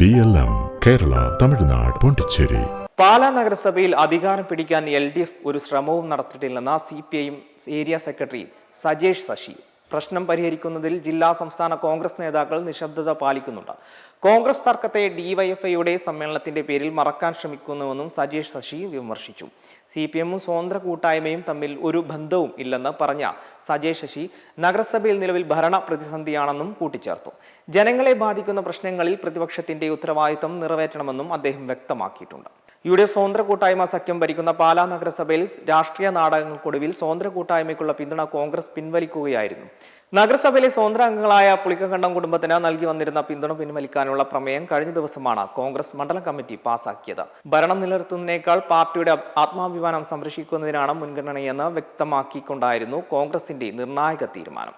BLM Kerala, Tamil Nadu, Pondicherry. Pala നഗരസഭയിൽ അധികാരം പിടിക്കാൻ LDF ഒരു ശ്രമവും നടത്തിയിട്ടില്ലെന്ന CPIM area secretary Sajesh Sashi. പ്രശ്നം പരിഹരിക്കുന്നതിൽ ജില്ലാ സംസ്ഥാന കോൺഗ്രസ് നേതാക്കൾ നിശബ്ദത പാലിക്കുന്നുണ്ട്. കോൺഗ്രസ് തർക്കത്തെ DYFIയുടെ സമ്മേളനത്തിന്റെ പേരിൽ മറക്കാൻ ശ്രമിക്കുന്നുവെന്നും സജേഷ് ശശി വിമർശിച്ചു. CPIM സ്വതന്ത്ര കൂട്ടായ്മയും തമ്മിൽ ഒരു ബന്ധവും ഇല്ലെന്ന് പറഞ്ഞ സജേഷ് ശശി നഗരസഭയിൽ നിലവിൽ ഭരണ പ്രതിസന്ധിയാണെന്നും കൂട്ടിച്ചേർത്തു. ജനങ്ങളെ ബാധിക്കുന്ന പ്രശ്നങ്ങളിൽ പ്രതിപക്ഷത്തിന്റെ ഉത്തരവാദിത്തം നിറവേറ്റണമെന്നും അദ്ദേഹം വ്യക്തമാക്കിയിട്ടുണ്ട്. UDF സ്വതന്ത്ര കൂട്ടായ്മ സഖ്യം ഭരിക്കുന്ന പാലാ നഗരസഭയിൽ രാഷ്ട്രീയ നാടകങ്ങൾക്കൊടുവിൽ സ്വതന്ത്ര കൂട്ടായ്മയ്ക്കുള്ള പിന്തുണ കോൺഗ്രസ് പിൻവലിക്കുകയായിരുന്നു. നഗരസഭയിലെ സ്വതന്ത്ര അംഗങ്ങളായ പുളിക്കക്കണ്ടം കുടുംബത്തിന് നൽകി വന്നിരുന്ന പിന്തുണ പിൻവലിക്കാനുള്ള പ്രമേയം കഴിഞ്ഞ ദിവസമാണ് കോൺഗ്രസ് മണ്ഡലം കമ്മിറ്റി പാസാക്കിയത്. ഭരണം നിലനിർത്തുന്നതിനേക്കാൾ പാർട്ടിയുടെ ആത്മാഭിമാനം സംരക്ഷിക്കുന്നതിനാണ് മുൻഗണനയെന്ന് വ്യക്തമാക്കിക്കൊണ്ടായിരുന്നു കോൺഗ്രസിന്റെ നിർണായക തീരുമാനം.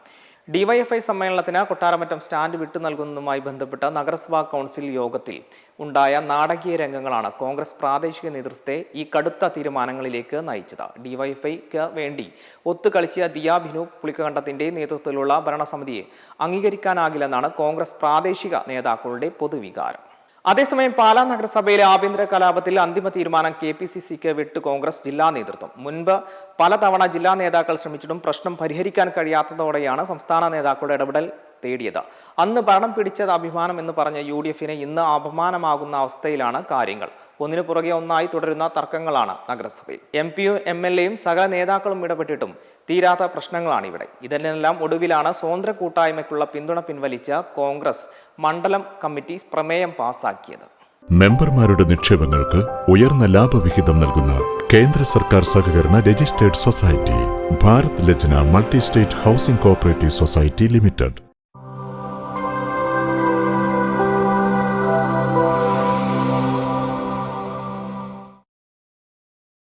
DYFI സമ്മേളനത്തിന് കൊട്ടാരമറ്റം സ്റ്റാൻഡ് വിട്ടു നൽകുന്നതുമായി ബന്ധപ്പെട്ട നഗരസഭാ കൗൺസിൽ യോഗത്തിൽ ഉണ്ടായ നാടകീയ രംഗങ്ങളാണ് കോൺഗ്രസ് പ്രാദേശിക നേതൃത്വത്തെ ഈ കടുത്ത തീരുമാനങ്ങളിലേക്ക് നയിച്ചത്. DYFIക്ക് വേണ്ടി ഒത്തുകളിച്ച ദിയ ബിനു പുളിക്കകണ്ടത്തിന്റെ നേതൃത്വത്തിലുള്ള ഭരണസമിതിയെ അംഗീകരിക്കാനാകില്ലെന്നാണ് കോൺഗ്രസ് പ്രാദേശിക നേതാക്കളുടെ പൊതുവികാരം. അതേസമയം പാലാ നഗരസഭയിലെ ആഭ്യന്തര കലാപത്തിൽ അന്തിമ തീരുമാനം KPCCക്ക് വിട്ട് കോൺഗ്രസ് ജില്ലാ നേതൃത്വം. മുൻപ് പലതവണ ജില്ലാ നേതാക്കൾ ശ്രമിച്ചിട്ടും പ്രശ്നം പരിഹരിക്കാൻ കഴിയാത്തതോടെയാണ് സംസ്ഥാന നേതാക്കളുടെ ഇടപെടൽ തേടിയത്. അന്ന് ഭരണം പിടിച്ചത് അഭിമാനം എന്ന് പറഞ്ഞ UDFന് ഇന്ന് അപമാനമാകുന്ന അവസ്ഥയിലാണ് കാര്യങ്ങൾ. ഒന്നിനു പുറകെ ഒന്നായി തുടരുന്ന തർക്കങ്ങളാണ് നഗരസഭയിൽ. MPയും MLAയും സകല നേതാക്കളും ഇടപെട്ടിട്ടും തീരാത്ത പ്രശ്നങ്ങളാണ് ഇവിടെ. ഇതിനെല്ലാം ഒടുവിലാണ് സ്വതന്ത്ര കൂട്ടായ്മയ്ക്കുള്ള പിന്തുണ പിൻവലിച്ച കോൺഗ്രസ് മണ്ഡലം കമ്മിറ്റി പ്രമേയം പാസാക്കിയത്. മെമ്പർമാരുടെ നിക്ഷേപങ്ങൾക്ക് ഉയർന്ന ലാഭവിഹിതം നൽകുന്ന കേന്ദ്ര സർക്കാർ സഹകരണ registered society Bharat Lajna multi state housing cooperative society limited.